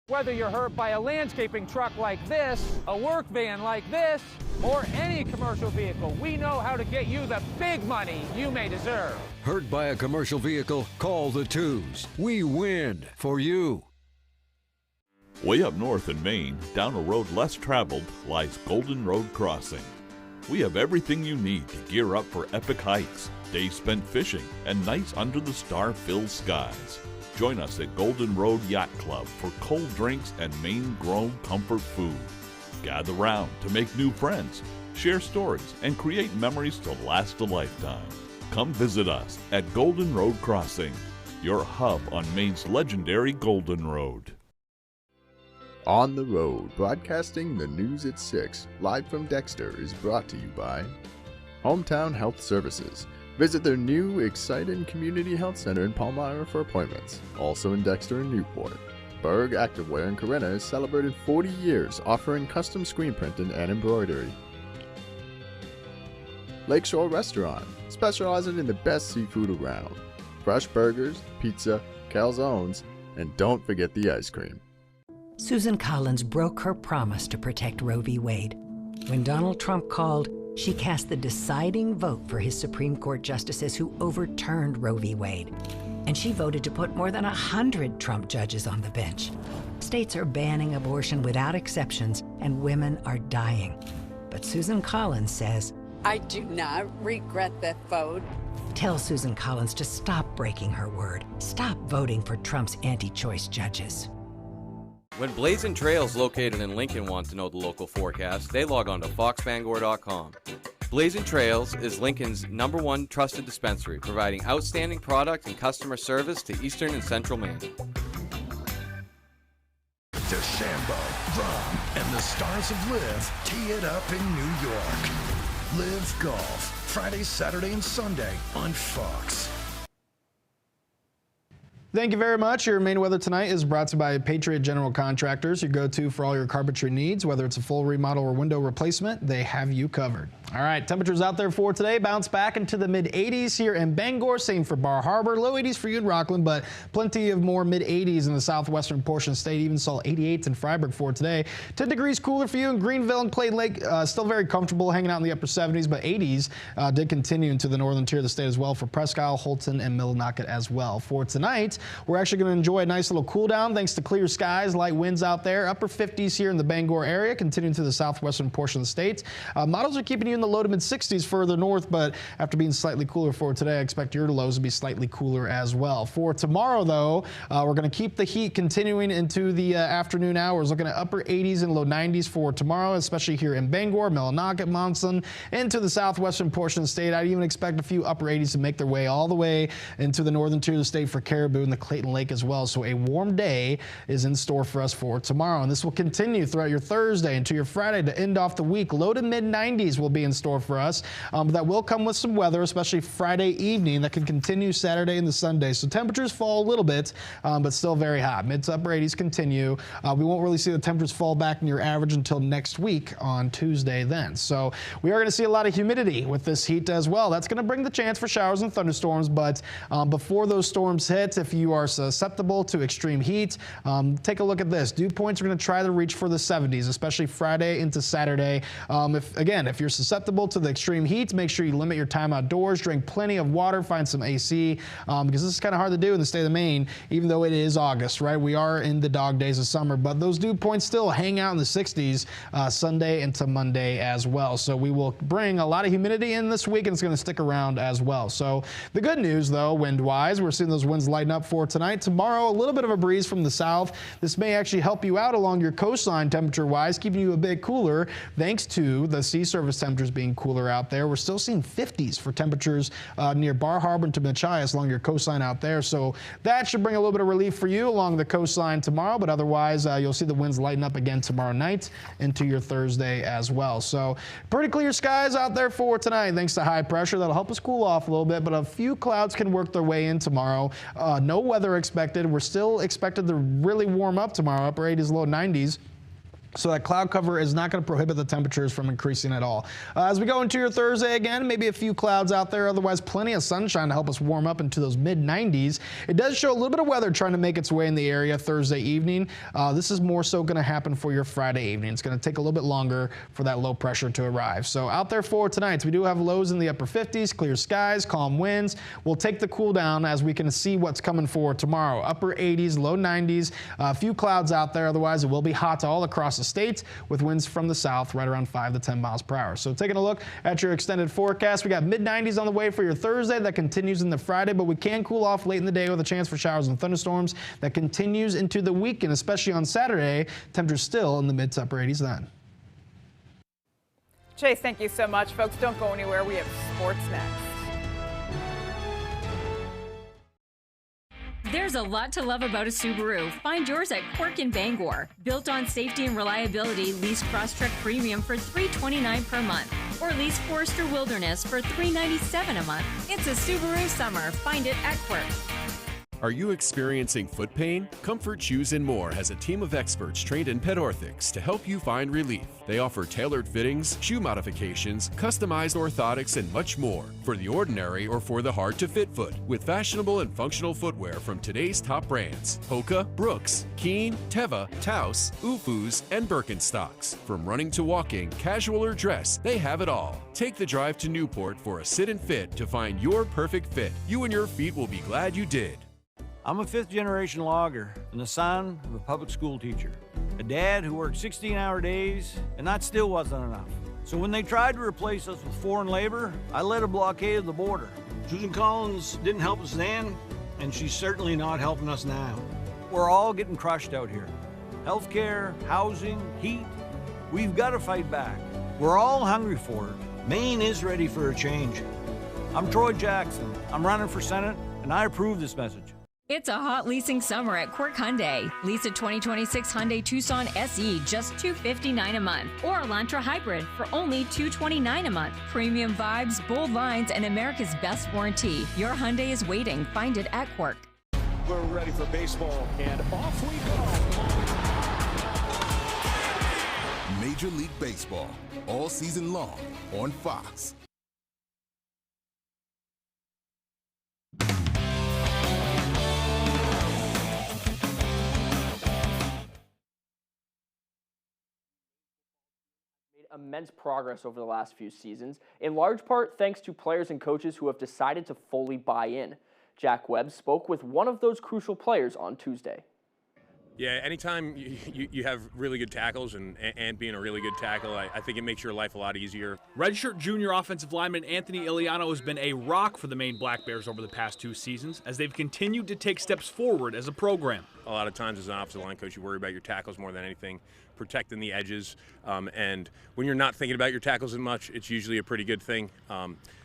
Whether you're hurt by a landscaping truck like this, a work van like this, or any commercial vehicle, we know how to get you the big money you may deserve. Hurt by a commercial vehicle? Call the twos. We win for you. Way up north in Maine, down a road less traveled, lies Golden Road Crossing. We have everything you need to gear up for epic hikes, days spent fishing, and nights under the star-filled skies. Join us at Golden Road Yacht Club for cold drinks and Maine-grown comfort food. Gather round to make new friends, share stories, and create memories to last a lifetime. Come visit us at Golden Road Crossing, your hub on Maine's legendary Golden Road. On the Road, broadcasting the news at 6, live from Dexter, is brought to you by Hometown Health Services. Visit their new, exciting community health center in Palmyra for appointments. Also in Dexter and Newport. Berg Activewear in Corinna is celebrating 40 years, offering custom screen printing and embroidery. Lakeshore Restaurant, specializing in the best seafood around. Fresh burgers, pizza, calzones, and don't forget the ice cream. Susan Collins broke her promise to protect Roe v. Wade. When Donald Trump called, she cast the deciding vote for his Supreme Court justices who overturned Roe v. Wade. and she voted to put more than 100 Trump judges on the bench. States are banning abortion without exceptions, and women are dying. But Susan Collins says, I do not regret that vote. Tell Susan Collins to stop breaking her word. Stop voting for Trump's anti-choice judges. When Blazing Trails located in Lincoln want to know the local forecast, they log on to foxbangor.com. Blazing Trails is Lincoln's #1 trusted dispensary, providing outstanding product and customer service to Eastern and Central Maine. DeChambeau, Rom, and the stars of Live tee it up in New York. Live Golf, Friday, Saturday, and Sunday on Fox. Thank you very much. Your main weather tonight is brought to you by Patriot General Contractors, your go-to for all your carpentry needs. Whether it's a full remodel or window replacement, they have you covered. All right, temperatures out there for today bounce back into the mid-80s here in Bangor. Same for Bar Harbor. Low 80s for you in Rockland, but plenty of more mid-80s in the southwestern portion of the state. Even saw 88s in Freiburg for today. 10 degrees cooler for you in Greenville and Clayton Lake. Still very comfortable, hanging out in the upper 70s, but 80s did continue into the northern tier of the state as well for Presque Isle, Holton, and Millinocket as well. For tonight, we're actually going to enjoy a nice little cool down thanks to clear skies, light winds out there. Upper 50s here in the Bangor area, continuing to the southwestern portion of the state. Models are keeping you in the low to mid 60s further north, but after being slightly cooler for today, I expect your lows to be slightly cooler as well. For tomorrow, though, we're going to keep the heat continuing into the afternoon hours, looking at upper 80s and low 90s for tomorrow, especially here in Bangor, Millinocket, Monson, into the southwestern portion of the state. I'd even expect a few upper 80s to make their way all the way into the northern tier of the state for Caribou and the Clayton Lake as well. So a warm day is in store for us for tomorrow, and this will continue throughout your Thursday into your Friday to end off the week. Low to mid 90s will be in store for us. But that will come with some weather, especially Friday evening. That can continue Saturday and the Sunday. So temperatures fall a little bit, but still very hot. Mid to upper 80s continue. We won't really see the temperatures fall back near average until next week on Tuesday then. So we are going to see a lot of humidity with this heat as well. That's going to bring the chance for showers and thunderstorms, but before those storms hit, if you are susceptible to extreme heat, take a look at this. Dew points are going to try to reach for the 70s, especially Friday into Saturday. If you're susceptible to the extreme heat, make sure you limit your time outdoors, drink plenty of water, find some AC, because this is kind of hard to do in the state of Maine, even though it is August, right? We are in the dog days of summer, but those dew points still hang out in the 60s Sunday into Monday as well. So we will bring a lot of humidity in this week, and it's going to stick around as well. So the good news, though, wind-wise, we're seeing those winds lighten up for tonight. Tomorrow, a little bit of a breeze from the south. This may actually help you out along your coastline temperature-wise, keeping you a bit cooler thanks to the sea surface temperatures being cooler out there. We're still seeing 50s for temperatures near Bar Harbor and to Machias along your coastline out there. So that should bring a little bit of relief for you along the coastline tomorrow, but otherwise you'll see the winds lighten up again tomorrow night into your Thursday as well. So pretty clear skies out there for tonight thanks to high pressure. That'll help us cool off a little bit, but a few clouds can work their way in tomorrow. No weather expected. We're still expected to really warm up tomorrow, upper 80s, low 90s. So that cloud cover is not going to prohibit the temperatures from increasing at all. As we go into your Thursday again, maybe a few clouds out there, otherwise plenty of sunshine to help us warm up into those mid-90s. It does show a little bit of weather trying to make its way in the area Thursday evening. This is more so going to happen for your Friday evening. It's going to take a little bit longer for that low pressure to arrive. So out there for tonight, we do have lows in the upper 50s, clear skies, calm winds. We'll take the cool down as we can see what's coming for tomorrow. Upper 80s, low 90s, a few clouds out there. Otherwise, it will be hot all across the state with winds from the south right around 5 to 10 miles per hour. So taking a look at your extended forecast, we got mid-90s on the way for your Thursday. That continues in the Friday, but we can cool off late in the day with a chance for showers and thunderstorms. That continues into the weekend, especially on Saturday. Temperatures still in the mid to upper 80s then. Chase, thank you so much. Folks, don't go anywhere. We have sports next. There's a lot to love about a Subaru. Find yours at Quirk in Bangor. Built on safety and reliability, lease Crosstrek Premium for $329 per month. Or lease Forester Wilderness for $397 a month. It's a Subaru summer. Find it at Quirk. Are you experiencing foot pain? Comfort Shoes and More has a team of experts trained in pet orthotics to help you find relief. They offer tailored fittings, shoe modifications, customized orthotics, and much more for the ordinary or for the hard-to-fit foot, with fashionable and functional footwear from today's top brands: Hoka, Brooks, Keen, Teva, Taos, Ufus, and Birkenstocks. From running to walking, casual or dress, they have it all. Take the drive to Newport for a sit and fit to find your perfect fit. You and your feet will be glad you did. I'm a fifth-generation logger and the son of a public school teacher. A dad who worked 16-hour days, and that still wasn't enough. So when they tried to replace us with foreign labor, I led a blockade of the border. Susan Collins didn't help us then, and she's certainly not helping us now. We're all getting crushed out here. Healthcare, housing, heat. We've got to fight back. We're all hungry for it. Maine is ready for a change. I'm Troy Jackson. I'm running for Senate, and I approve this message. It's a hot leasing summer at Quirk Hyundai. Lease a 2026 Hyundai Tucson SE just $259 a month, or Elantra Hybrid for only $229 a month. Premium vibes, bold lines, and America's best warranty. Your Hyundai is waiting. Find it at Quirk. We're ready for baseball, and off we go. Major League Baseball, all season long on Fox. Immense progress over the last few seasons, in large part thanks to players and coaches who have decided to fully buy in. Jack Webb spoke with one of those crucial players on Tuesday. Yeah, anytime you have really good tackles and being a really good tackle, I think it makes your life a lot easier. Redshirt junior offensive lineman Anthony Iliano has been a rock for the Maine Black Bears over the past 2 seasons as they've continued to take steps forward as a program. A lot of times as an offensive line coach, you worry about your tackles more than anything, protecting the edges. And when you're not thinking about your tackles as much, it's usually a pretty good thing.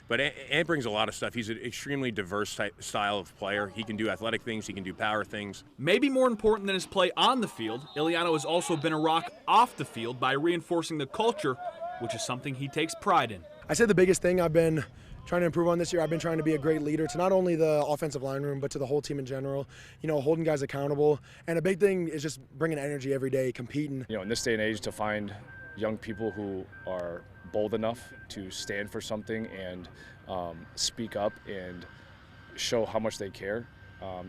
But Ant brings a lot of stuff. He's an extremely diverse style of player. He can do athletic things. He can do power things. Maybe more important than his play on the field, Iliano has also been a rock off the field by reinforcing the culture, which is something he takes pride in. I said the biggest thing I've been trying to improve on this year, I've been trying to be a great leader to not only the offensive line room, but to the whole team in general, you know, holding guys accountable. And a big thing is just bringing energy every day, competing. You know, in this day and age, to find young people who are bold enough to stand for something and speak up and show how much they care,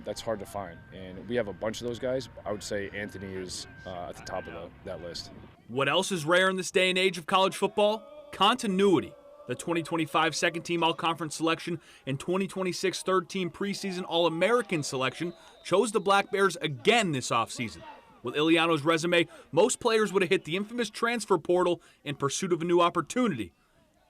that's hard to find. And we have a bunch of those guys. I would say Anthony is at the top of that list. What else is rare in this day and age of college football? Continuity. The 2025 second-team all-conference selection and 2026 third-team preseason All-American selection chose the Black Bears again this offseason. With Iliano's resume, most players would have hit the infamous transfer portal in pursuit of a new opportunity.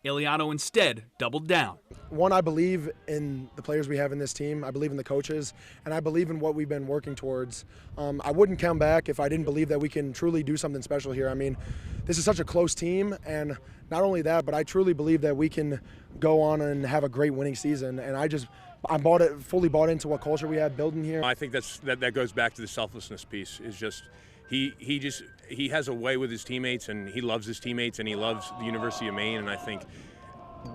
Iliano instead doubled down. One, I believe in the players we have in this team. I believe in the coaches, and I believe in what we've been working towards. I wouldn't come back if I didn't believe that we can truly do something special here. I mean, this is such a close team, and not only that, but I truly believe that we can go on and have a great winning season. And I'm fully bought into what culture we have building here. I think that goes back to the selflessness piece. Is just he has a way with his teammates, and he loves his teammates, and he loves the University of Maine. And I think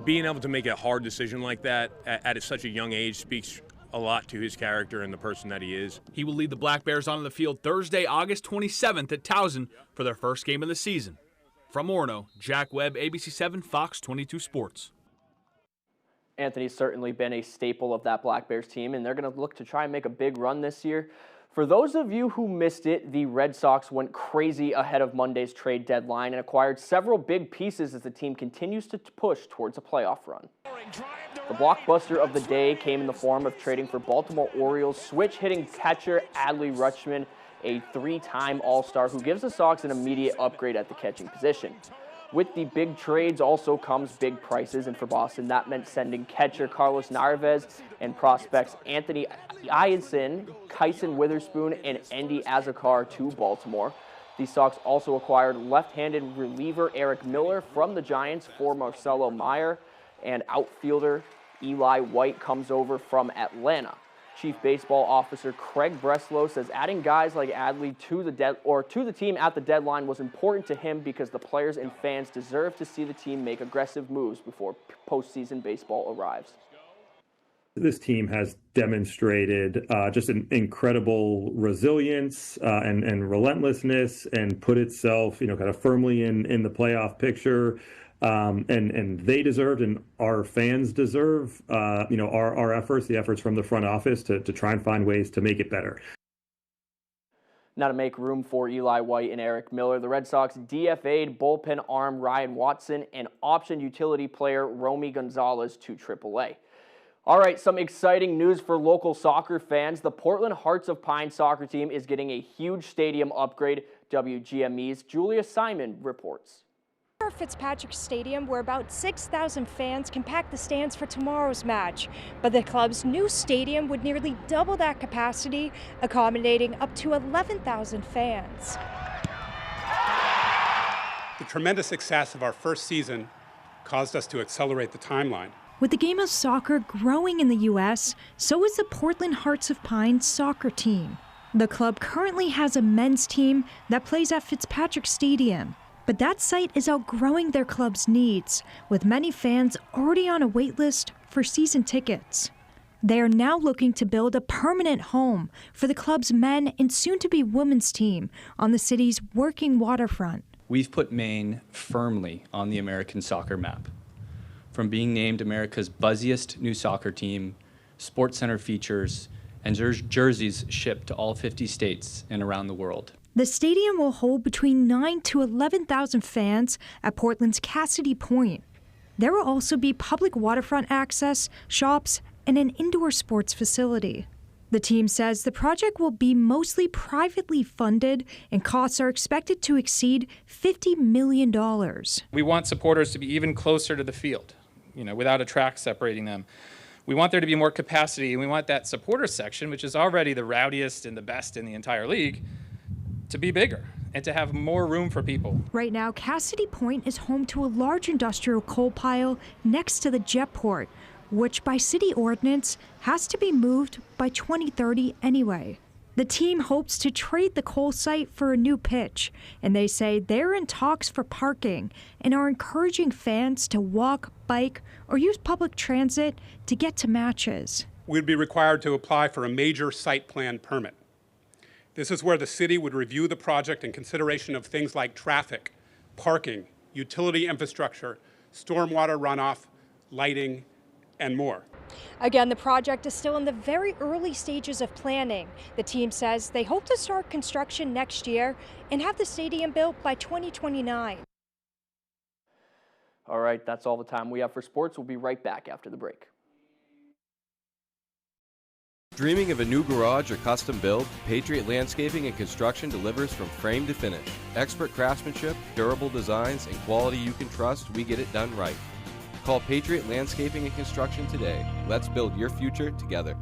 being able to make a hard decision like that at such a young age speaks a lot to his character and the person that he is. He will lead the Black Bears onto the field Thursday, August 27th at Towson for their first game of the season. From Orono, Jack Webb, ABC7, Fox 22 Sports. Anthony's certainly been a staple of that Black Bears team, and they're going to look to try and make a big run this year. For those of you who missed it, the Red Sox went crazy ahead of Monday's trade deadline and acquired several big pieces as the team continues to push towards a playoff run. The blockbuster of the day came in the form of trading for Baltimore Orioles switch-hitting catcher Adley Rutschman, a 3-time All-Star who gives the Sox an immediate upgrade at the catching position. With the big trades also comes big prices, and for Boston, that meant sending catcher Carlos Narvaez and prospects Anthony Ianson, Kyson Witherspoon, and Andy Azokar to Baltimore. The Sox also acquired left-handed reliever Eric Miller from the Giants for Marcelo Meyer, and outfielder Eli White comes over from Atlanta. Chief Baseball Officer Craig Breslow says adding guys like Adley to the team at the deadline was important to him because the players and fans deserve to see the team make aggressive moves before postseason baseball arrives. This team has demonstrated just an incredible resilience and relentlessness, and put itself, kind of firmly in the playoff picture. And they deserved, and our fans deserve, our efforts, the efforts from the front office to try and find ways to make it better. Now to make room for Eli White and Eric Miller, the Red Sox DFA'd bullpen arm Ryan Watson and option utility player Romy Gonzalez to AAA. All right, some exciting news for local soccer fans. The Portland Hearts of Pine soccer team is getting a huge stadium upgrade. WGME's Julia Simon reports. Fitzpatrick Stadium, where about 6,000 fans can pack the stands for tomorrow's match. But the club's new stadium would nearly double that capacity, accommodating up to 11,000 fans. The tremendous success of our first season caused us to accelerate the timeline. With the game of soccer growing in the U.S., so is the Portland Hearts of Pine soccer team. The club currently has a men's team that plays at Fitzpatrick Stadium, but that site is outgrowing their club's needs, with many fans already on a wait list for season tickets. They are now looking to build a permanent home for the club's men and soon-to-be women's team on the city's working waterfront. We've put Maine firmly on the American soccer map. From being named America's buzziest new soccer team, SportsCenter features, and jerseys shipped to all 50 states and around the world. The stadium will hold between 9,000 to 11,000 fans at Portland's Cassidy Point. There will also be public waterfront access, shops, and an indoor sports facility. The team says the project will be mostly privately funded and costs are expected to exceed $50 million. We want supporters to be even closer to the field, without a track separating them. We want there to be more capacity, and we want that supporter section, which is already the rowdiest and the best in the entire league, to be bigger and to have more room for people. Right now, Cassidy Point is home to a large industrial coal pile next to the jetport, which by city ordinance has to be moved by 2030 anyway. The team hopes to trade the coal site for a new pitch, and they say they're in talks for parking and are encouraging fans to walk, bike, or use public transit to get to matches. We'd be required to apply for a major site plan permit. This is where the city would review the project in consideration of things like traffic, parking, utility infrastructure, stormwater runoff, lighting, and more. Again, the project is still in the very early stages of planning. The team says they hope to start construction next year and have the stadium built by 2029. All right, that's all the time we have for sports. We'll be right back after the break. Dreaming of a new garage or custom build? Patriot Landscaping and Construction delivers from frame to finish. Expert craftsmanship, durable designs, and quality you can trust. We get it done right. Call Patriot Landscaping and Construction today. Let's build your future together.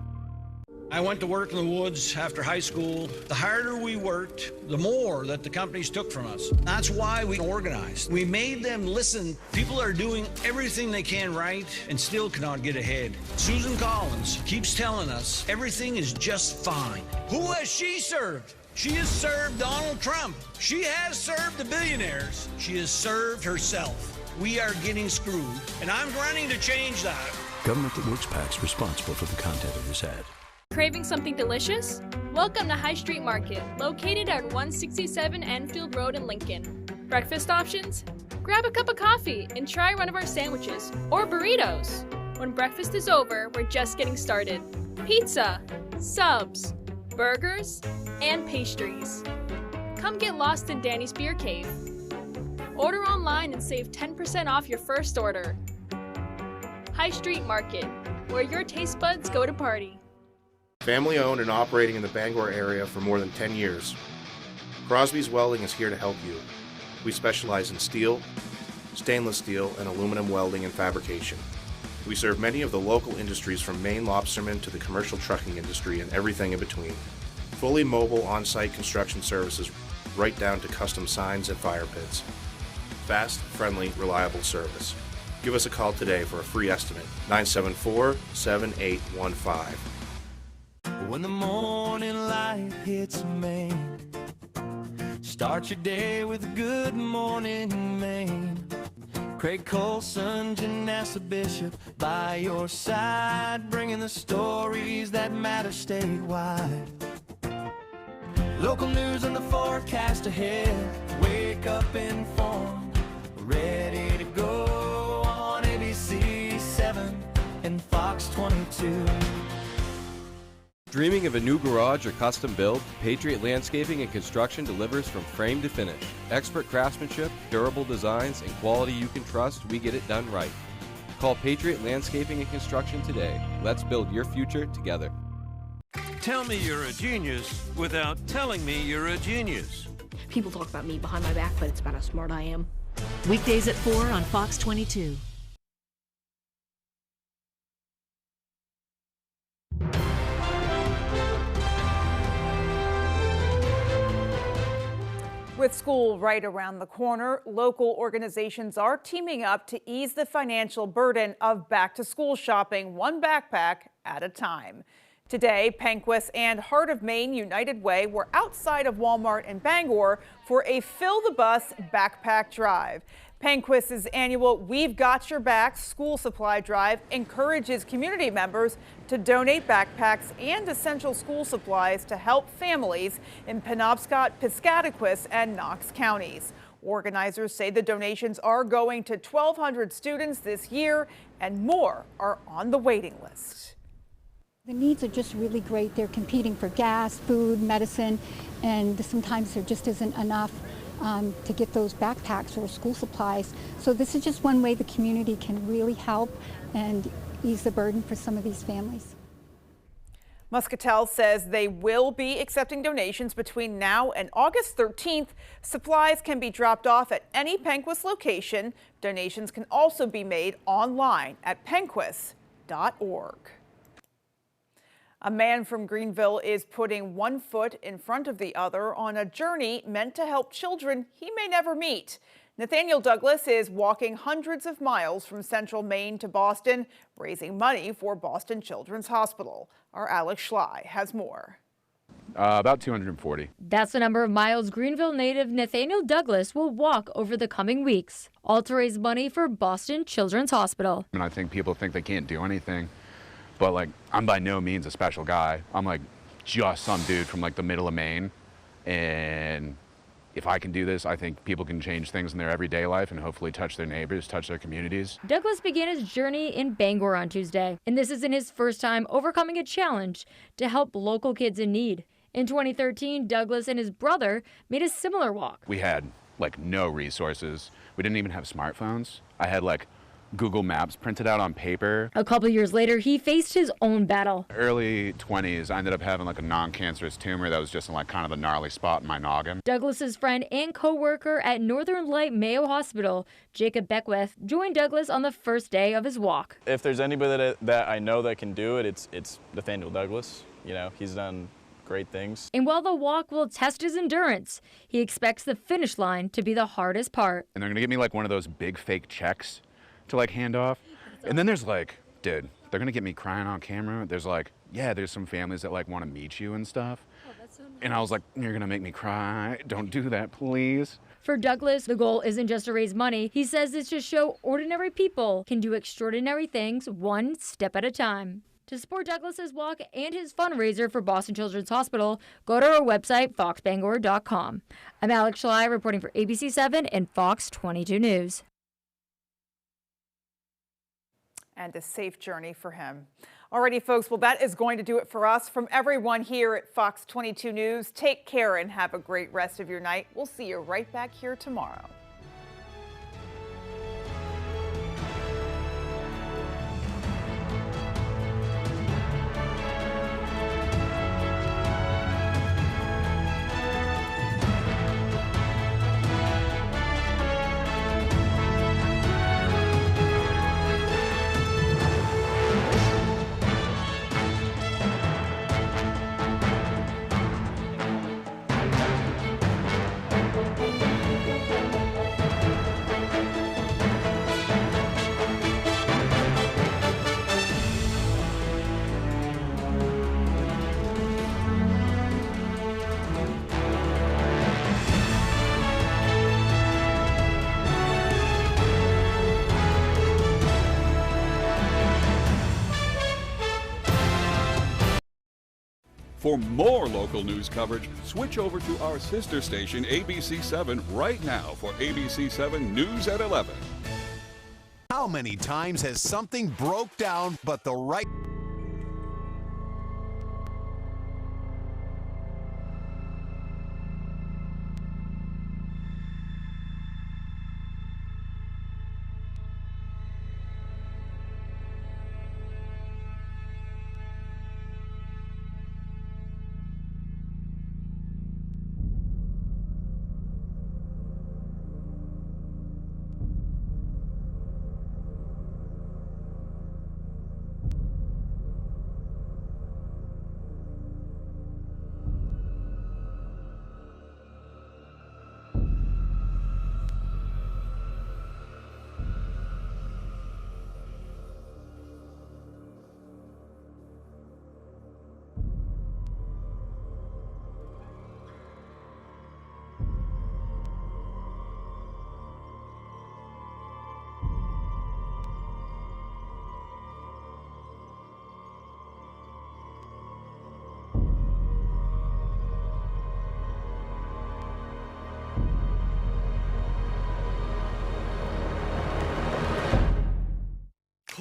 I went to work in the woods after high school. The harder we worked, the more that the companies took from us. That's why we organized. We made them listen. People are doing everything they can right and still cannot get ahead. Susan Collins keeps telling us everything is just fine. Who has she served? She has served Donald Trump. She has served the billionaires. She has served herself. We are getting screwed, and I'm running to change that. Government that works PAC's responsible for the content of this ad. Craving something delicious? Welcome to High Street Market, located at 167 Enfield Road in Lincoln. Breakfast options? Grab a cup of coffee and try one of our sandwiches or burritos. When breakfast is over, we're just getting started. Pizza, subs, burgers, and pastries. Come get lost in Danny's Beer Cave. Order online and save 10% off your first order. High Street Market, where your taste buds go to party. Family owned and operating in the Bangor area for more than 10 years. Crosby's Welding is here to help you. We specialize in steel, stainless steel, and aluminum welding and fabrication. We serve many of the local industries from Maine lobstermen to the commercial trucking industry and everything in between. Fully mobile on-site construction services right down to custom signs and fire pits. Fast, friendly, reliable service. Give us a call today for a free estimate. 974-7815. When the morning light hits Maine, start your day with a good morning, Maine. Craig Colson, Janessa Bishop, by your side, bringing the stories that matter statewide. Local news and the forecast ahead. Wake up informed, ready to go on ABC 7 and Fox 22. Dreaming of a new garage or custom build? Patriot Landscaping and Construction delivers from frame to finish. Expert craftsmanship, durable designs, and quality you can trust. We get it done right. Call Patriot Landscaping and Construction today. Let's build your future together. Tell me you're a genius without telling me you're a genius. People talk about me behind my back, but it's about how smart I am. Weekdays at 4 on Fox 22. With school right around the corner, local organizations are teaming up to ease the financial burden of back-to-school shopping, one backpack at a time. Today, Penquis and Heart of Maine United Way were outside of Walmart in Bangor for a Fill the Bus backpack drive. Penquis's annual We've Got Your Back school supply drive encourages community members to donate backpacks and essential school supplies to help families in Penobscot, Piscataquis, and Knox counties. Organizers say the donations are going to 1,200 students this year, and more are on the waiting list. The needs are just really great. They're competing for gas, food, medicine, and sometimes there just isn't enough to get those backpacks or school supplies. So this is just one way the community can really help and ease the burden for some of these families. Muscatel says they will be accepting donations between now and August 13th. Supplies can be dropped off at any Penquis location. Donations can also be made online at penquis.org. A man from Greenville is putting one foot in front of the other on a journey meant to help children he may never meet. Nathaniel Douglas is walking hundreds of miles from central Maine to Boston, raising money for Boston Children's Hospital. Our Alex Schley has more. About 240. That's the number of miles Greenville native Nathaniel Douglas will walk over the coming weeks, all to raise money for Boston Children's Hospital. And I think people think they can't do anything. But, like, I'm by no means a special guy. I'm, like, just some dude from, like, the middle of Maine. And if I can do this, I think people can change things in their everyday life and hopefully touch their neighbors, touch their communities. Douglas began his journey in Bangor on Tuesday, and this isn't his first time overcoming a challenge to help local kids in need. In 2013, Douglas and his brother made a similar walk. We had, like, no resources. We didn't even have smartphones. I had, like, Google Maps printed out on paper. A couple years later, he faced his own battle. Early 20s, I ended up having like a non-cancerous tumor that was just in like kind of a gnarly spot in my noggin. Douglas's friend and co-worker at Northern Light Mayo Hospital, Jacob Beckwith, joined Douglas on the first day of his walk. If there's anybody that I know that can do it, it's Nathaniel Douglas. You know, he's done great things. And while the walk will test his endurance, he expects the finish line to be the hardest part. And they're gonna give me like one of those big fake checks to like hand off. And then there's like, dude, they're gonna get me crying on camera. There's like, yeah, there's some families that like want to meet you and stuff. Oh, that's so nice. And I was like, you're gonna make me cry. Don't do that, please. For Douglas, the goal isn't just to raise money. He says it's to show ordinary people can do extraordinary things one step at a time. To support Douglas's walk and his fundraiser for Boston Children's Hospital, go to our website, foxbangor.com. I'm Alex Schley reporting for ABC7 and Fox 22 News. And a safe journey for him. Alrighty, folks, well, that is going to do it for us. From everyone here at Fox 22 News, take care and have a great rest of your night. We'll see you right back here tomorrow. For more local news coverage, switch over to our sister station, ABC7, right now for ABC7 News at 11. How many times has something broke down but the right...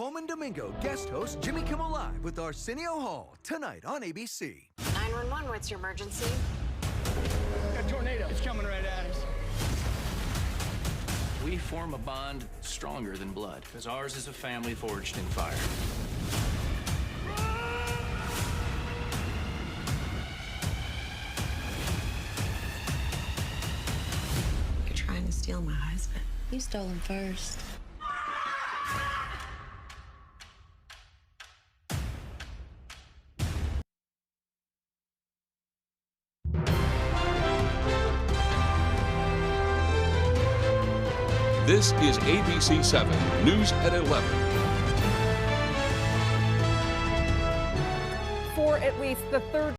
Colman Domingo guest host Jimmy Kimmel Live with Arsenio Hall tonight on ABC. 911, what's your emergency? A tornado. It's coming right at us. We form a bond stronger than blood, because ours is a family forged in fire. You're trying to steal my husband. You stole him first. This is ABC 7 News at 11. For at least the third